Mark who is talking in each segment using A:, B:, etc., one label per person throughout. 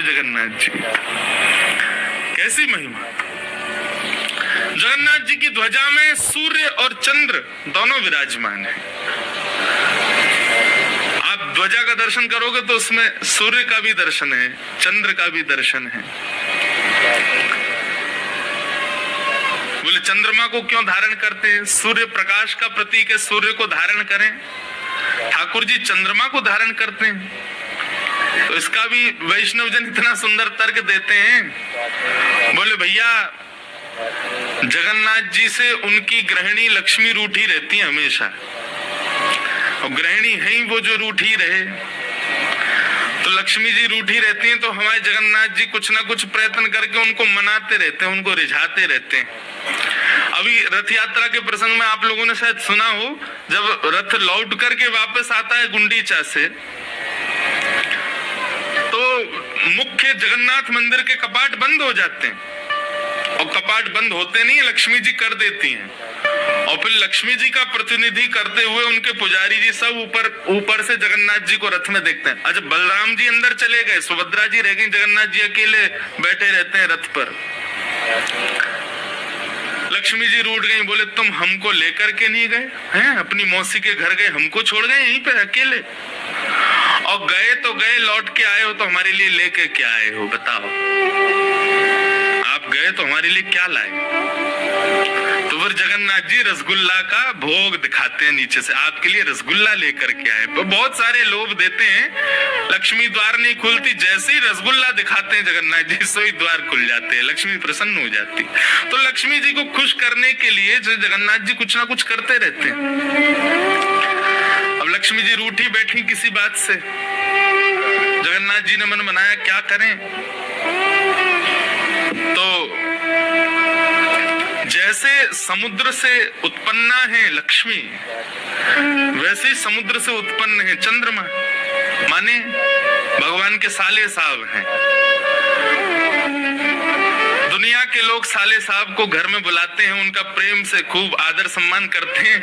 A: जगन्नाथ जी। कैसी महिमा। जगन्नाथ जी की ध्वजा में सूर्य और चंद्र दोनों विराजमान है। आप ध्वजा का दर्शन करोगे तो उसमें सूर्य का भी दर्शन है, चंद्र का भी दर्शन है। बोले चंद्रमा को क्यों धारण करते हैं? सूर्य प्रकाश का प्रतीक है, सूर्य को धारण करें। ठाकुर जी चंद्रमा को धारण करते हैं, तो इसका भी वैष्णव जन इतना सुंदर तर्क देते हैं। बोले भैया जगन्नाथ जी से उनकी गृहिणी लक्ष्मी रूठी रहती है हमेशा, और गृहिणी है ही वो जो रूठी रहे, तो लक्ष्मी जी रूठी रहती हैं, तो हमारे जगन्नाथ जी कुछ ना कुछ प्रयत्न करके उनको मनाते रहते हैं, उनको रिझाते रहते हैं। अभी रथ यात्रा के प्रसंग में आप लोगों ने शायद सुना हो, जब रथ लौट करके वापस आता है गुंडीचा से, तो मुख्य जगन्नाथ मंदिर के कपाट बंद हो जाते हैं, और कपाट बंद होते नहीं, लक्ष्मी जी कर देती हैं, और फिर लक्ष्मी जी का प्रतिनिधि करते हुए उनके पुजारी जी सब ऊपर से जगन्नाथ जी को रथ में देखते हैं। अच्छा, बलराम जी अंदर चले गए, सुभद्रा जी रह गई, जगन्नाथ जी अकेले बैठे रहते हैं रथ पर। लक्ष्मी जी रूठ गई, बोले तुम हमको लेकर के नहीं गए हैं, अपनी मौसी के घर गए, हमको छोड़ गए यहीं पे अकेले, और गए तो गए, लौट के आए हो तो हमारे लिए लेके क्या आए हो बताओ? आप गए तो हमारे लिए क्या लाए? तो फिर जगन्नाथ जी रसगुल्ला का भोग दिखाते हैं नीचे से, आपके लिए रसगुल्ला लेकर के आए। तो बहुत सारे लोभ देते हैं, लक्ष्मी द्वार नहीं खुलती, जैसे ही रसगुल्ला दिखाते हैं जगन्नाथ जी सो ही द्वार खुल जाते हैं, लक्ष्मी प्रसन्न हो जाती। तो लक्ष्मी जी को खुश करने के लिए जगन्नाथ जी कुछ ना कुछ करते रहते हैं। अब लक्ष्मी जी रूठी बैठी किसी बात से, जगन्नाथ जी ने मन बनाया क्या करें, तो जैसे समुद्र से उत्पन्न है लक्ष्मी, वैसे ही समुद्र से उत्पन्न है चंद्रमा, माने भगवान के साले साहब हैं। दुनिया के लोग साले साहब को घर में बुलाते हैं, उनका प्रेम से खूब आदर सम्मान करते हैं,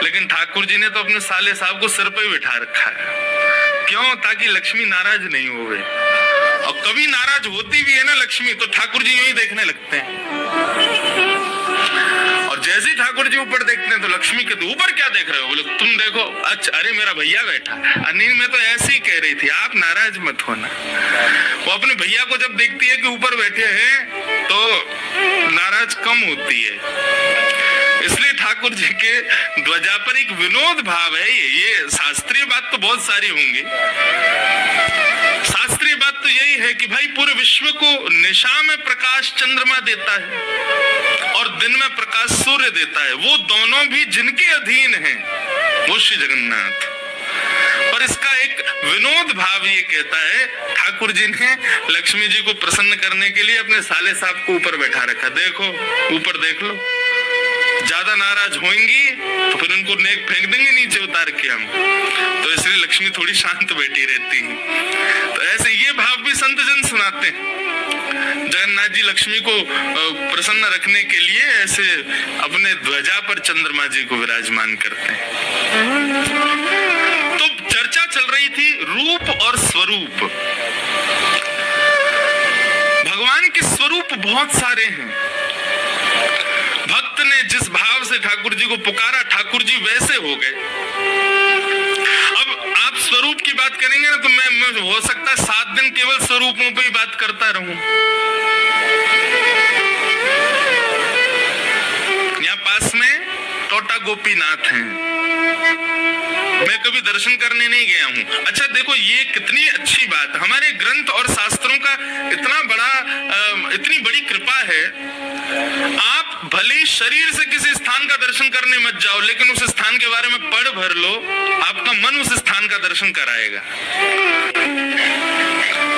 A: लेकिन ठाकुर जी ने तो अपने साले साहब को सिर पे ही बिठा रखा है। क्यों? ताकि लक्ष्मी नाराज नहीं हो गई, और कभी नाराज होती भी है ना लक्ष्मी, तो ठाकुर जी यूं ही देखने लगते हैं, और जैसे ही ठाकुर जी ऊपर देखते हैं तो लक्ष्मी कहते ऊपर क्या देख रहे हो? बोले तुम देखो। अच्छा, अरे मेरा भैया बैठा, अनिल में तो ऐसे ही कह रही थी, आप नाराज मत होना। वो अपने भैया को जब देखती है कि ऊपर बैठे हैं तो नाराज कम होती है। इसलिए ठाकुर जी के ध्वजा पर एक विनोद भाव है। ये शास्त्रीय बात तो बहुत सारी होंगी, शास्त्रीय बात तो यही है कि भाई पूरे विश्व को निशा में प्रकाश चंद्रमा देता है और दिन में प्रकाश सूर्य देता है, वो दोनों भी जिनके अधीन हैं वो श्री जगन्नाथ। पर इसका एक विनोद भाव ये कहता है, ठाकुर जी ने लक्ष्मी जी को प्रसन्न करने के लिए अपने साले साहब को ऊपर बैठा रखा। देखो ऊपर देख लो, ज्यादा नाराज होंगी तो फिर उनको नेक फेंक देंगे नीचे उतार के हम, तो इसलिए लक्ष्मी थोड़ी शांत बैठी रहती है। तो ऐसे ये भाव भी संत जन सुनाते हैं। जगन्नाथ जी लक्ष्मी को प्रसन्न रखने के लिए ऐसे अपने ध्वजा पर चंद्रमा जी को विराजमान करते हैं। तो चर्चा चल रही थी रूप और स्वरूप। भगवान के स्वरूप बहुत सारे हैं। भक्त ने जिस भाव से ठाकुर जी को पुकारा, ठाकुर जी वैसे हो गए। अब आप स्वरूप की बात करेंगे ना, तो मैं हो सकता है 7 दिन केवल स्वरूपों पे ही बात करता रहूं। यहाँ पास में टोटा गोपीनाथ हैं, मैं कभी दर्शन करने नहीं गया हूँ। अच्छा देखो, ये कितनी अच्छी बात, हमारे ग्रंथ और शास्त्रों का इतनी बड़ी कृपा है। आप भले शरीर से किसी स्थान का दर्शन करने मत जाओ, लेकिन उस स्थान के बारे में पढ़ भर लो, आपका मन उस स्थान का दर्शन कराएगा।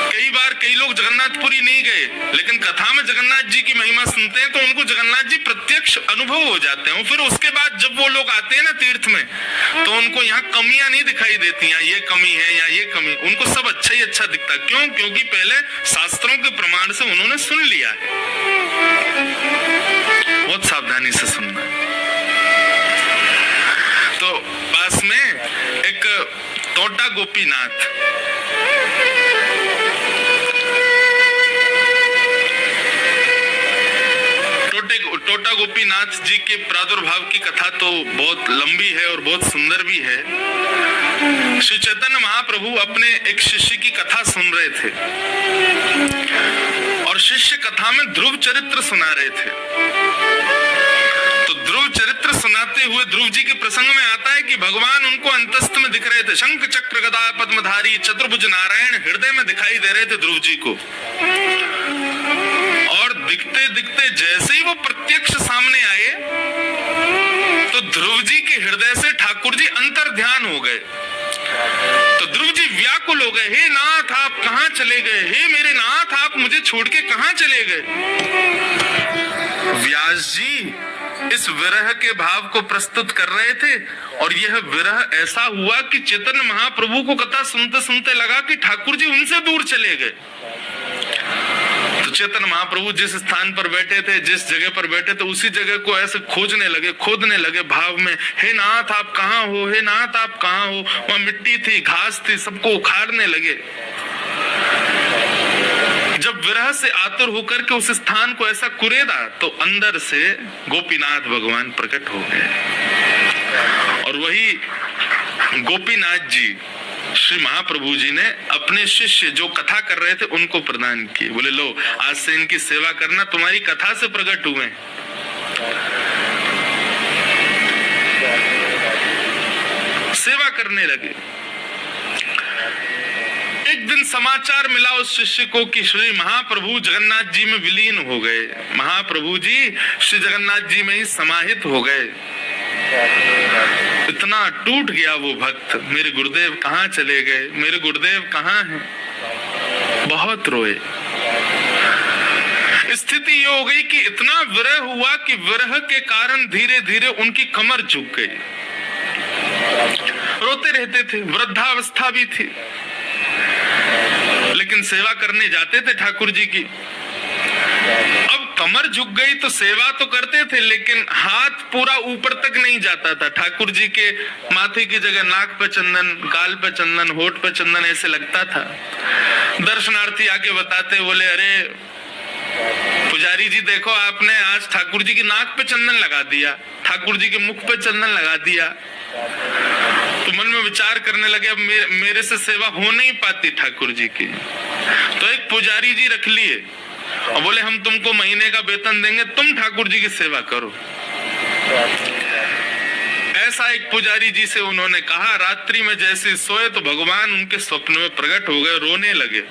A: कई बार कई लोग जगन्नाथपुरी नहीं गए, लेकिन कथा में जगन्नाथ जी की महिमा सुनते हैं तो उनको जगन्नाथ जी प्रत्यक्ष अनुभव हो जाते हैं। फिर उसके बाद जब वो लोग आते हैं ना तीर्थ में, तो उनको यहाँ कमियां नहीं दिखाई देती, यहाँ ये कमी है या ये कमी, उनको सब अच्छा ही अच्छा दिखता। क्यों? क्योंकि पहले शास्त्रों के प्रमाण से उन्होंने सुन लिया है। बहुत सावधानी से सुनना। तो पास में एक टोटा गोपीनाथ, जगन्नाथ जी के प्रादुर्भाव की कथा तो बहुत लंबी है और बहुत सुंदर भी है। श्री चैतन्य महाप्रभु अपने एक शिष्य की कथा सुन रहे थे और शिष्य कथा में ध्रुव चरित्र सुना रहे थे। तो ध्रुव चरित्र सुनाते हुए ध्रुव जी के प्रसंग में आता है कि भगवान उनको अंतस्थ में दिख रहे थे, शंख चक्र गदा पद्मधारी चतुर्भुज नारायण हृदय में दिखाई दे रहे थे ध्रुव जी को। और दिखते दिखते जैसे ही वो प्रत्यक्ष सामने आए तो ध्रुव जी के हृदय से ठाकुर जी अंतर ध्यान हो गए। तो ध्रुव जी व्याकुल हो गए, हे नाथ आप कहां चले गए, हे मेरे नाथ आप मुझे छोड़ के कहां चले गए। व्यास जी इस विरह के भाव को प्रस्तुत कर रहे थे और यह विरह ऐसा हुआ कि चैतन्य महाप्रभु को कथा सुनते सुनते लगा कि ठाकुर जी उनसे दूर चले गए। तो चैतन्य महाप्रभु जिस स्थान पर बैठे थे, जिस जगह पर बैठे थे, उसी जगह को ऐसे खोजने लगे, खोदने लगे भाव में, हे नाथ आप कहाँ हो, हे नाथ आप कहाँ हो। वहां मिट्टी थी, घास थी, सबको उखाड़ने लगे। जब विरह से आतुर होकर के उस स्थान को ऐसा कुरेदा तो अंदर से गोपीनाथ भगवान प्रकट हो गए और वही गोपीनाथ जी श्री महाप्रभु जी ने अपने शिष्य जो कथा कर रहे थे उनको प्रदान किए। बोले लो आज से इनकी सेवा करना, तुम्हारी कथा से प्रकट हुए। सेवा करने लगे। एक दिन समाचार मिला उस शिष्य को कि श्री महाप्रभु जगन्नाथ जी में विलीन हो गए, महाप्रभु जी श्री जगन्नाथ जी में ही समाहित हो गए। इतना टूट गया वो भक्त, मेरे गुरुदेव कहाँ चले गए, मेरे गुरुदेव कहाँ हैं। बहुत रोए। स्थिति ये हो गई कि इतना विरह हुआ कि विरह के कारण धीरे धीरे उनकी कमर झुक गई। रोते रहते थे, वृद्धावस्था भी थी, लेकिन सेवा करने जाते थे ठाकुर जी की। अब कमर झुक गई तो सेवा तो करते थे लेकिन हाथ पूरा ऊपर तक नहीं जाता था। ठाकुर जी के माथे की जगह नाक पे चंदन, गाल पे चंदन, होठ पे चंदन ऐसे लगता था। दर्शनार्थी आके बताते, बोले अरे पुजारी जी देखो आपने आज ठाकुर जी की नाक पे चंदन लगा दिया, ठाकुर जी के मुख पे चंदन लगा दिया। तो मन में विचार करने लगे अब मेरे से सेवा हो नहीं पाती ठाकुर जी की। तो एक पुजारी जी रख लिए और बोले हम तुमको महीने का वेतन देंगे, तुम ठाकुर जी की सेवा करो। ऐसा एक पुजारी जी से उन्होंने कहा। रात्रि में जैसे सोए तो भगवान उनके स्वप्न में प्रकट हो गए, रोने लगे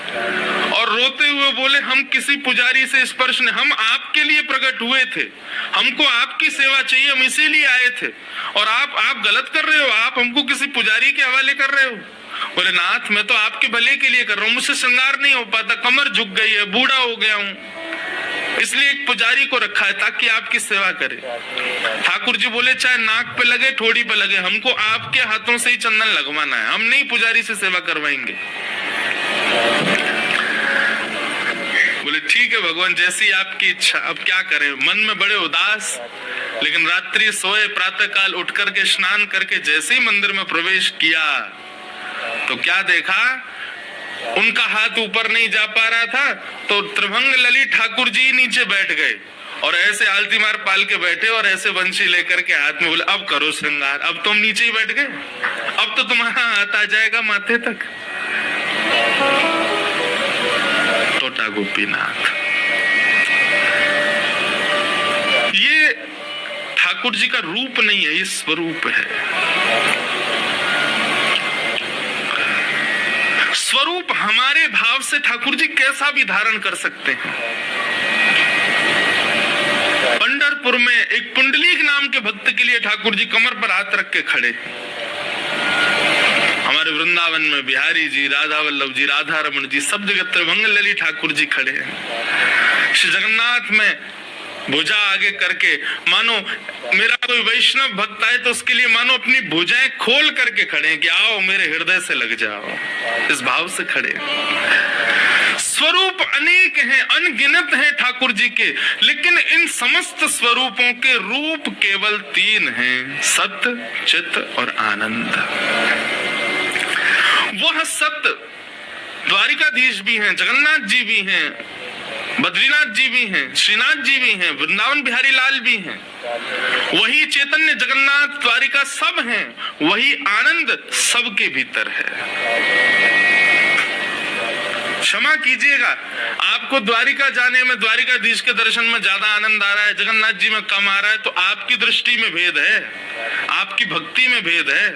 A: और रोते हुए बोले हम किसी पुजारी से स्पर्श नहीं, हम आपके लिए प्रकट हुए थे, हमको आपकी सेवा चाहिए, हम इसीलिए आए थे और आप गलत कर रहे हो, आप हमको किसी पुजारी के हवाले कर रहे हो। बोले नाथ मैं तो आपके भले के लिए कर रहा हूँ, मुझसे श्रृंगार नहीं हो पाता, कमर झुक गई है, बूढ़ा हो गया हूँ, इसलिए एक पुजारी को रखा है ताकि आपकी सेवा करे। ठाकुर जी बोले चाहे नाक पे लगे ठोड़ी पे लगे, हमको आपके हाथों से ही चंदन लगवाना है, हम नहीं पुजारी से सेवा करवाएंगे। बोले ठीक है भगवान जैसी आपकी इच्छा, अब क्या करें। मन में बड़े उदास, लेकिन रात्रि सोए, प्रातः काल उठ करके स्नान करके जैसे ही मंदिर में प्रवेश किया तो क्या देखा, उनका हाथ ऊपर नहीं जा पा रहा था तो त्रिभंग ललित ठाकुर जी नीचे बैठ गए और ऐसे आलती मार पाल के बैठे और ऐसे बंशी लेकर के हाथ में। बोले अब करो श्रृंगार, अब तुम नीचे ही बैठ गए, अब तो तुम्हारा हाथ आ जाएगा माथे तक। टोटा गोपीनाथ। ये ठाकुर जी का रूप नहीं है, ये स्वरूप है। स्वरूप हमारे भाव से ठाकुर जी कैसा भी धारण कर सकते हैं। पंढरपुर में एक पुंडलीक नाम के भक्त के लिए ठाकुर जी कमर पर हाथ रख के खड़े। हमारे वृंदावन में बिहारी जी, राधा वल्लभ जी, राधा रमन जी, सब जगह त्रिभंग ललित ठाकुर जी खड़े हैं। श्री जगन्नाथ में भुजा आगे करके, मानो मेरा कोई वैष्णव भक्त आए तो उसके लिए मानो अपनी भुजाएं खोल करके खड़े हैं कि आओ मेरे हृदय से लग जाओ, इस भाव से खड़े। स्वरूप अनेक हैं, अनगिनत हैं ठाकुर जी के, लेकिन इन समस्त स्वरूपों के रूप केवल 3 हैं, सत्य, चित्त और आनंद। वह सत्य द्वारिकाधीश भी हैं, जगन्नाथ जी भी हैं, बद्रीनाथ जी भी हैं, श्रीनाथ जी भी हैं, वृंदावन बिहारी लाल भी हैं, वही चैतन्य जगन्नाथ द्वारिका सब हैं, वही आनंद सबके भीतर है। क्षमा कीजिएगा, आपको द्वारिका जाने में, द्वारिकाधीश के दर्शन में ज्यादा आनंद आ रहा है, जगन्नाथ जी में कम आ रहा है, तो आपकी दृष्टि में भेद है, आपकी भक्ति में भेद है।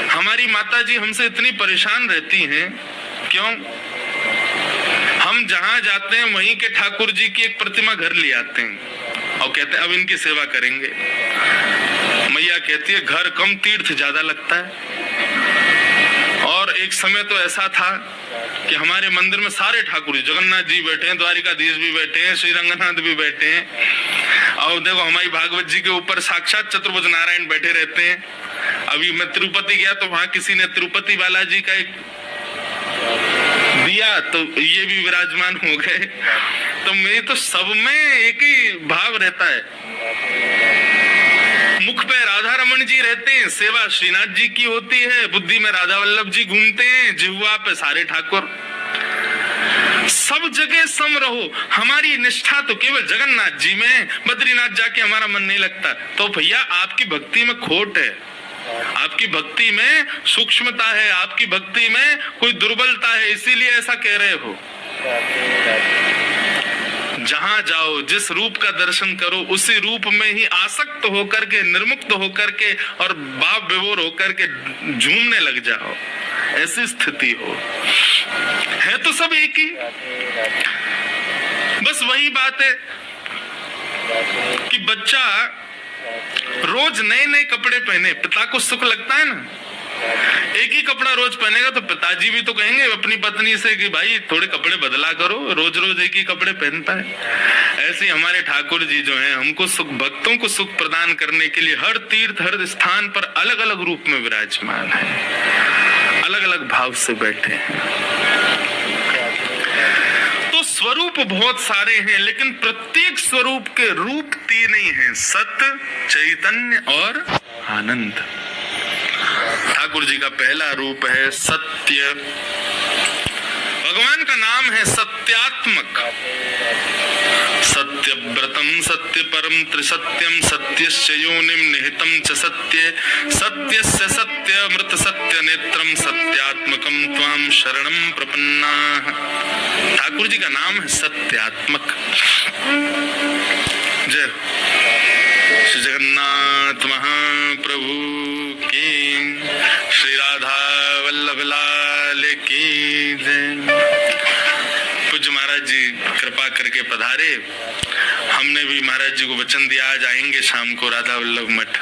A: हमारी माता जी हमसे इतनी परेशान रहती हैं, क्यों? हम जहां जाते हैं वहीं के ठाकुर जी की एक प्रतिमा घर ले आते हैं और कहते हैं अब इनकी सेवा करेंगे। मैया कहती है घर कम तीर्थ ज्यादा लगता है। और एक समय तो ऐसा था कि हमारे मंदिर में सारे ठाकुर जी, जगन्नाथ जी बैठे हैं, द्वारिकाधीश भी बैठे हैं, श्री रंगनाथ भी बैठे हैं, और देखो हमारी भागवत जी के ऊपर साक्षात चतुर्भुज नारायण बैठे रहते हैं। अभी मैं तिरुपति गया तो वहां किसी ने तिरुपति बालाजी का एक दिया तो ये भी विराजमान हो गए। तो मैं तो सब में एक ही भाव रहता है। मुख पे राधा रमन जी रहते हैं, सेवा श्रीनाथ जी की होती है, बुद्धि में राधा वल्लभ जी घूमते हैं, जिह्वा पे सारे ठाकुर, सब जगह सम रहो। हमारी निष्ठा तो केवल जगन्नाथ जी में, बद्रीनाथ जाके हमारा मन नहीं लगता। तो भैया आपकी भक्ति में खोट है, आपकी भक्ति में सूक्ष्मता है, आपकी भक्ति में कोई दुर्बलता है, इसीलिए ऐसा कह रहे हो। जहां जाओ, जिस रूप का दर्शन करो, उसी रूप में ही आसक्त होकर के, निर्मुक्त होकर के और भाव विभोर होकर के झूमने लग जाओ, ऐसी स्थिति हो। है तो सब एक ही, बस वही बात है कि बच्चा रोज नए नए कपड़े पहने, पिता को सुख लगता है ना। एक ही कपड़ा रोज पहनेगा तो पिताजी भी तो कहेंगे अपनी पत्नी से कि भाई थोड़े कपड़े बदला करो, रोज रोज एक ही कपड़े पहनता है। ऐसे हमारे ठाकुर जी जो हैं, हमको सुख, भक्तों को सुख प्रदान करने के लिए हर तीर्थ, हर स्थान पर अलग अलग रूप में विराजमान है, अलग अलग भाव से बैठे हैं। तो स्वरूप बहुत सारे हैं, लेकिन प्रत्येक स्वरूप के रूप तीन ही हैं, सत्य, चैतन्य और आनंद। ठाकुर जी का पहला रूप है सत्य। भगवान का नाम है सत्यात्मक। सत्यव्रतम सत्य परम त्रिसत्यम सत्यस्य योनिम निहितम च सत्ये सत्यस्य सत्यमृत सत्य नेत्रम सत्यात्मकम त्वाम शरणम प्रपन्नाः। ठाकुर जी का नाम है सत्यात्मक। जय श्री जगन्नाथ महाप्रभु की, श्री राधा वल्लभ लाल की जय। पूज्य महाराज जी कृपा करके पधारे। हमने भी महाराज जी को वचन दिया आज आएंगे शाम को राधा वल्लभ मठ।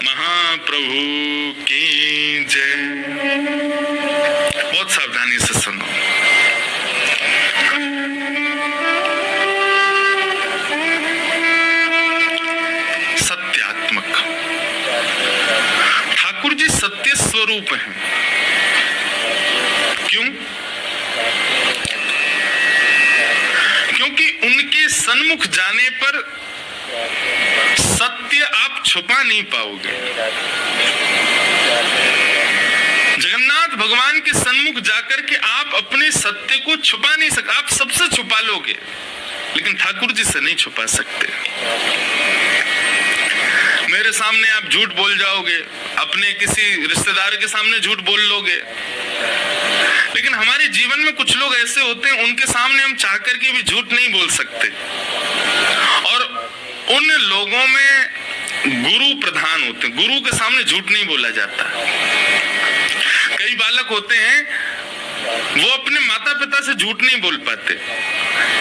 A: महाप्रभु की जय। बहुत सावधानी से सुनो। सत्यात्मक ठाकुर जी सत्य स्वरूप हैं। क्यों? क्योंकि उनके सन्मुख जाने पर सत्य आप छुपा नहीं पाओगे। जगन्नाथ भगवान के सन्मुख जाकर के आप अपने सत्य को छुपा नहीं सकते। आप सबसे छुपा लोगे, लेकिन ठाकुर जी से नहीं छुपा सकते। मेरे सामने आप झूठ बोल जाओगे, अपने किसी रिश्तेदार के सामने झूठ बोल लोगे, लेकिन हमारे जीवन में कुछ लोग ऐसे होते हैं, उनके सामने हम चाह करके भी झूठ नहीं बोल सकते। और उन लोगों में गुरु प्रधान होते हैं, गुरु के सामने झूठ नहीं बोला जाता। कई बालक होते हैं वो अपने माता पिता से झूठ नहीं बोल पाते।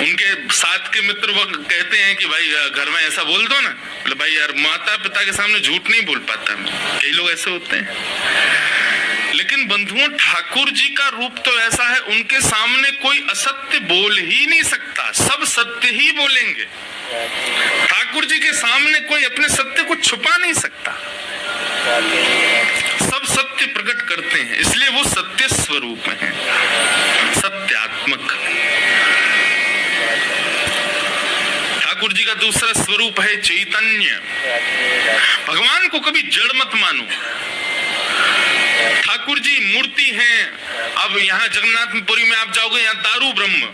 A: उनके साथ के मित्र वो कहते हैं कि भाई घर में ऐसा बोल दो ना, मतलब भाई यार माता पिता के सामने झूठ नहीं बोल पाता मैं। कई लोग ऐसे होते हैं। लेकिन बंधुओं, ठाकुर जी का रूप तो ऐसा है, उनके सामने कोई असत्य बोल ही नहीं सकता, सब सत्य ही बोलेंगे। ठाकुर जी के सामने कोई अपने सत्य को छुपा नहीं सकता, सब सत्य प्रकट करते हैं, इसलिए वो सत्य स्वरूप हैं, सत्यात्मक। ठाकुर जी का दूसरा स्वरूप है चैतन्य। भगवान को कभी जड़ मत मानो। ठाकुर जी मूर्ति हैं। अब यहाँ जगन्नाथपुरी में आप जाओगे, यहाँ दारू ब्रह्म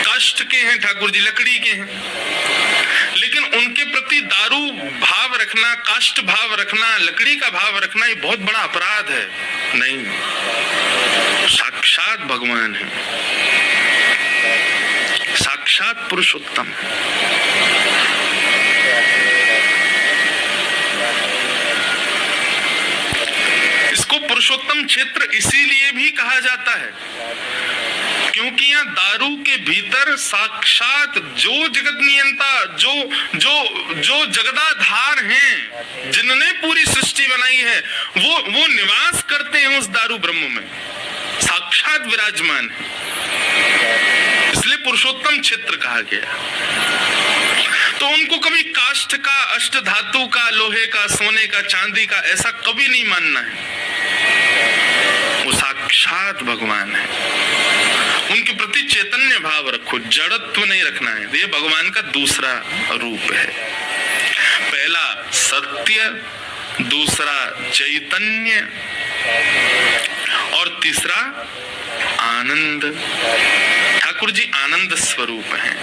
A: काष्ठ के हैं, ठाकुर जी लकड़ी के हैं, लेकिन उनके प्रति दारू भाव रखना, काष्ठ भाव रखना, लकड़ी का भाव रखना ये बहुत बड़ा अपराध है। नहीं, साक्षात भगवान है, साक्षात पुरुषोत्तम है। इसको पुरुषोत्तम क्षेत्र इसीलिए भी कहा जाता है क्योंकि यहाँ दारू के भीतर साक्षात जो जगत नियंता, जो जगदाधार हैं, जिन्होंने पूरी सृष्टि बनाई है, वो निवास करते हैं उस दारू ब्रह्म में, साक्षात विराजमान है। इसलिए पुरुषोत्तम क्षेत्र कहा गया। तो उनको कभी काष्ठ का, अष्ट धातु का, लोहे का, सोने का, चांदी का ऐसा कभी नहीं मानना है। वो साक्षात भगवान है। उनके प्रति चैतन्य भाव रखो, जड़त्व नहीं रखना है। ये भगवान का दूसरा रूप है। पहला सत्य, दूसरा चैतन्य और तीसरा आनंद। ठाकुर जी आनंद स्वरूप हैं।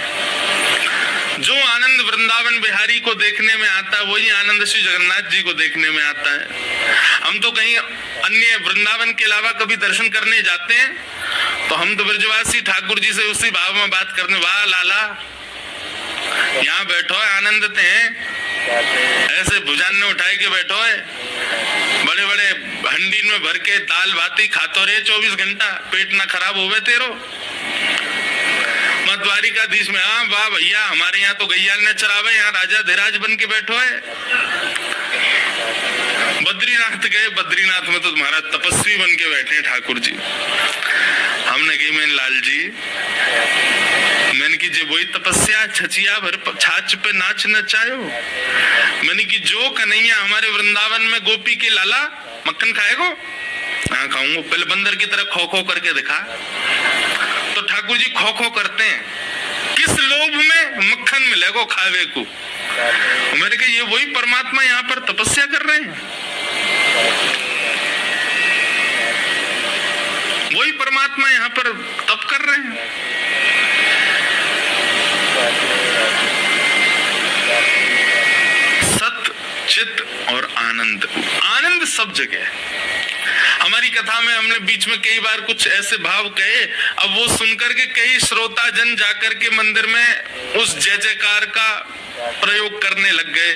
A: जो आनंद वृंदावन बिहारी को देखने में आता है वही आनंद श्री जगन्नाथ जी को देखने में आता है। हम तो कहीं अन्य वृंदावन के अलावा कभी दर्शन करने जाते हैं तो हम तो ब्रजवासी ठाकुर जी से उसी भाव में बात करने, वाह लाला यहाँ बैठो है, आनंद हैं, ऐसे भुजान उठाए के बैठो है, बड़े बड़े हंडी में भर के दाल भाती खातो रहे 24 घंटा, पेट ना खराब होवे तेरो। द्वारिकाधीश में, हाँ वाह भैया हमारे यहाँ तो गैया न चरावे, यहाँ राजा धीराज बन के बैठो है। बद्रीनाथ गए, बद्रीनाथ में तो तुम्हारा तपस्वी बन के बैठे ठाकुर जी। हमने कही मैंने लाल जी, मैंने की जे वही तपस्या छचिया भर छाछ पे नाच नचायो। मैंने की जो कन्हैया हमारे वृंदावन में गोपी के लाला मक्खन खाएगो? हाँ खाऊंगा। पहले बंदर की तरह खो खो करके दिखा। तो ठाकुर जी खो खो करते हैं, किस लोभ में? मक्खन मिलेगो खावे को। मेरे के ये वही परमात्मा यहाँ पर तपस्या कर रहे हैं, वही परमात्मा यहाँ पर तप कर रहे हैं। सत, चित और आनंद। आनंद सब जगह है। हमारी कथा में हमने बीच में कई बार कुछ ऐसे भाव कहे, अब वो सुनकर के कई श्रोता जन जाकर के मंदिर में उस जय जयकार का प्रयोग करने लग गए।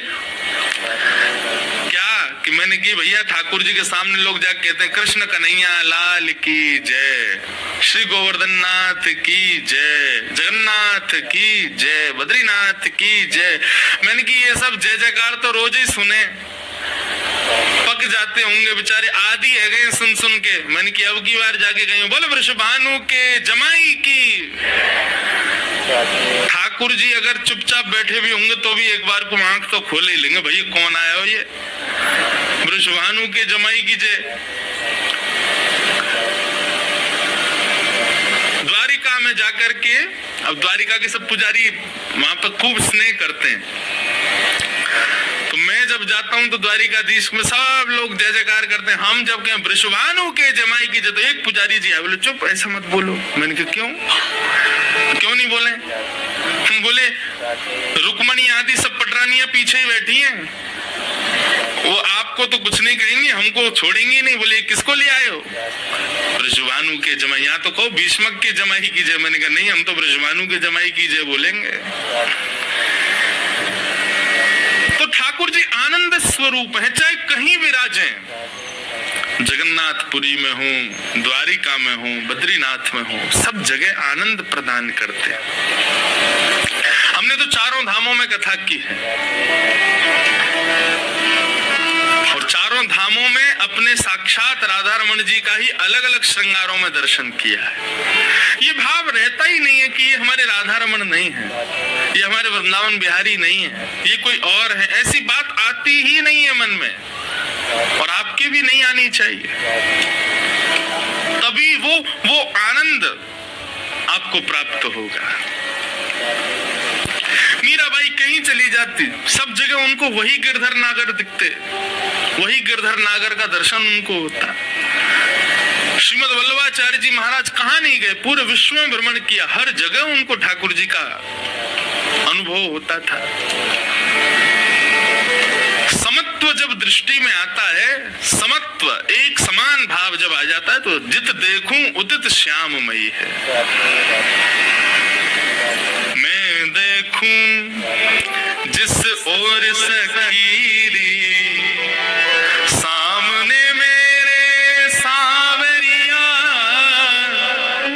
A: क्या कि मैंने की भैया ठाकुर जी के सामने लोग जाकर कहते हैं कृष्ण कन्हैया लाल की जय, श्री गोवर्धन नाथ की जय, जगन्नाथ की जय, बद्रीनाथ की जय। मैंने की ये सब जय जयकार तो रोज ही सुने, पक जाते होंगे बेचारे, आदि है गए सुन सुन के। मैंने की अब की बार जाके गई, बोले वृषभानु के जमाई की। ठाकुर जी अगर चुपचाप बैठे भी होंगे तो भी एक बार को आंख तो खोल ही लेंगे, भैया कौन आया हो ये, वृषभानु के जमाई की जय। द्वारिका में जाकर के, अब द्वारिका के सब पुजारी वहां पर खूब स्नेह करते हैं, तो मैं जब जाता हूं तो द्वारिकाधीश में सब लोग जय जयकार करते हैं। हम जब कहें वृषभानु के जमाई की जय, तो एक पुजारी जी आए, बोले चुप ऐसा मत बोलो। मैंने कहा क्यों नहीं बोले? हम बोले रुक्मणी आदि सब पटरानियां पीछे ही बैठी हैं, वो आपको तो कुछ नहीं कहेंगी, हमको छोड़ेंगी नहीं। बोले किसको ले आए हो? वृषभानु के जमाई। यहाँ तो कहो भीष्मक के जमाई की जय। मैंने कहा नहीं, हम तो वृषभानु के जमाई की जय बोलेंगे। तो ठाकुर जी आनंद स्वरूप है, चाहे कहीं विराजें, जगन्नाथपुरी में हूं, द्वारिका में हूं, बद्रीनाथ में हूं, सब जगह आनंद प्रदान करते हैं। हमने तो चारों धामों में कथा की है और चारों धामों में अपने साक्षात राधा रमण जी का ही अलग अलग श्रृंगारों में दर्शन किया है। ये भाव रहता ही नहीं है कि ये हमारे राधा रमण नहीं है, ये हमारे वृंदावन बिहारी नहीं है, ये कोई और है। ऐसी बात आती ही नहीं है मन में, और आपके भी नहीं आनी चाहिए। तभी वो आनंद आपको प्राप्त होगा। मीराबाई कहीं कहीं चली जाती, सब जगह उनको वही गिरधर नागर दिखते, वही गिरधर नागर का दर्शन उनको होता। श्रीमद वल्लभाचार्य जी महाराज कहाँ नहीं गए, पूरे विश्व में भ्रमण किया, हर जगह उनको ठाकुर जी का अनुभव होता था। समत्व जब दृष्टि में आता है, समत्व एक समान भाव जब आ जाता है, तो जित देखूं उदित श्याममयी है। मैं देखूं जिस ओर सकीरी, सामने मेरे सांवरिया,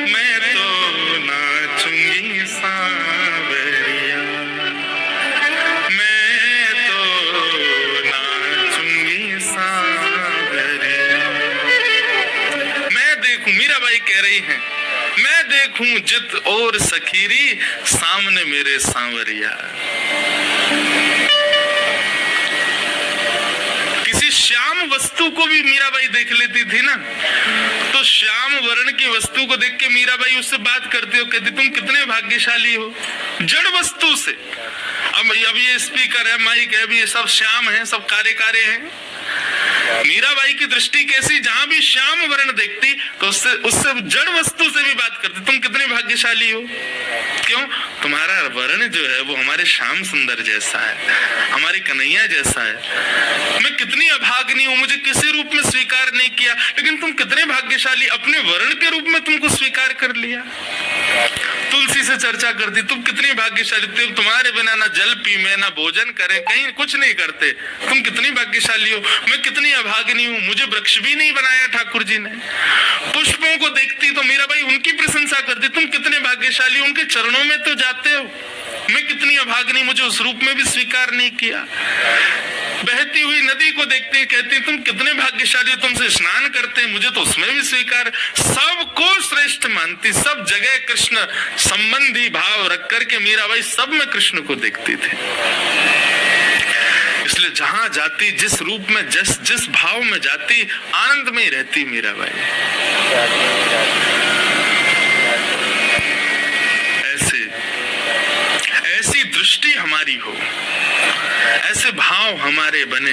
A: मैं तो नाचूंगी सांवरिया, मैं तो नाचूंगी सांवरिया। मैं देखूं, मीराबाई कह रही हैं, मैं देखूं जित और सखीरी, सामने मेरे सांवरिया। किसी श्याम वस्तु को भी मीराबाई देख लेती थी ना, तो श्याम वर्ण की वस्तु को देख के मीराबाई उससे बात करती हो, कहती तुम कितने भाग्यशाली हो, जड़ वस्तु से। अब ये स्पीकर है, माइक है, ये सब श्याम है, सब कारे कारे हैं। मीराबाई की दृष्टि कैसी, जहां भी श्याम वर्ण देखती तो उससे जड़ वस्तु से भी बात करती, तुम कितने भाग्यशाली हो। क्यों? तुम्हारा वर्ण जो है वो हमारे श्याम सुंदर जैसा है, हमारी कन्हैया जैसा है। मैं कितनी अभागिनी हूं, मुझे किसी रूप में स्वीकार नहीं किया, लेकिन तुम कितने भाग्यशाली, अपने वर्ण के रूप में तुमको स्वीकार कर लिया। तुलसी से चर्चा करती, तुम कितनी भाग्यशाली, तुम्हारे बिना ना जल पी में, ना भोजन करें, कहीं कुछ नहीं करते, तुम कितनी भाग्यशाली हो। मैं कितनी अभागिनी हूँ, मुझे वृक्ष भी नहीं बनाया ठाकुर जी ने। पुष्पों को देखती तो मीराबाई उनकी प्रशंसा करती, तुम कितने भाग्यशाली, उनके चरणों में तो जाते हो। मैं कितनी अभागिनी, मुझे उस रूप में भी स्वीकार नहीं किया। बहती हुई नदी को देखते कहती तुम कितने भाग्यशाली, तुमसे स्नान करते, मुझे तो उसमें भी स्वीकार। सबको श्रेष्ठ मानती, सब जगह कृष्ण संबंधी भाव रख करके मीराबाई सब में कृष्ण को देखती थी। इसलिए जहां जाती, जिस रूप में, जिस भाव में जाती, आनंद में ही रहती मीराबाई। ऐसी दृष्टि हमारी हो, ऐसे भाव हमारे बने,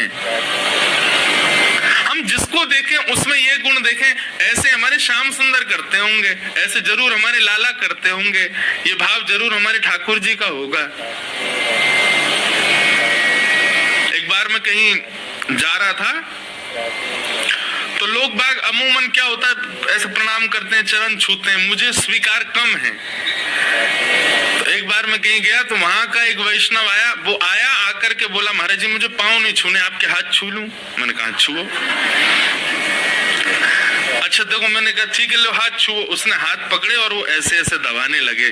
A: हम जिसको देखें उसमें ये गुण देखें, ऐसे हमारे श्याम सुंदर करते होंगे, ऐसे जरूर हमारे लाला करते होंगे, ये भाव जरूर हमारे ठाकुर जी का होगा। एक बार मैं कहीं जा रहा था तो लोग बाग अमूमन क्या होता है, ऐसे प्रणाम करते हैं, चरण छूते हैं, मुझे स्वीकार कम है। तो एक बार मैं कहीं गया तो वहां का एक वैष्णव आया, वो आया आकर के बोला महाराज जी मुझे पाँव नहीं छूने, आपके हाथ छू लूं। मैंने कहा छुओ। अच्छा देखो, मैंने कहा ठीक है लो हाथ छुओ। उसने हाथ पकड़े और वो ऐसे ऐसे दबाने लगे,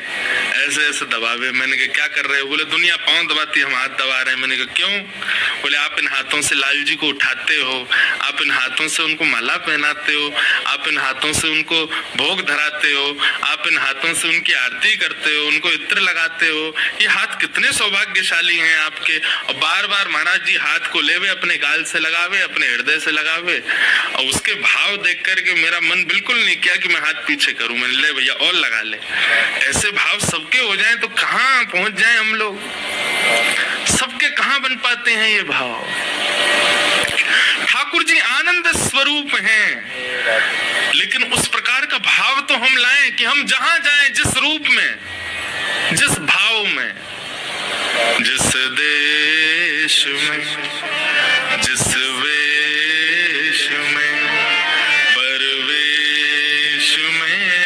A: ऐसे ऐसे दबावे। मैंने कहा क्या कर रहे हो? बोले दुनिया पाँव दबाती, हम हाथ दबा रहे हैं। मैंने कहा क्यों? बोले आप इन हाथों से लाल जी को उठाते हो, आप इन हाथों से उनको माला पहनाते हो, आप इन हाथों से उनको भोग धराते हो, आप इन हाथों से उनकी आरती करते हो, उनको इत्र लगाते हो। ये हाथ कितने सौभाग्यशाली हैं आपके। और बार बार महाराज जी हाथ को लेवे, अपने गाल से लगावे, अपने हृदय से लगावे। और उसके भाव देख करके मेरा मन बिल्कुल नहीं किया कि मैं हाथ पीछे करूं। मैंने ले भैया और लगा ले। ऐसे भाव सबके हो जाएं तो कहां पहुंच जाएं हम लोग। सबके कहां बन पाते हैं ये भाव। ठाकुर जी आनंद स्वरूप हैं, लेकिन उस प्रकार का भाव तो हम लाएं कि हम जहां जाएं, जिस रूप में, जिस भाव में, जिस देश में, जिस वेश में, परवेश में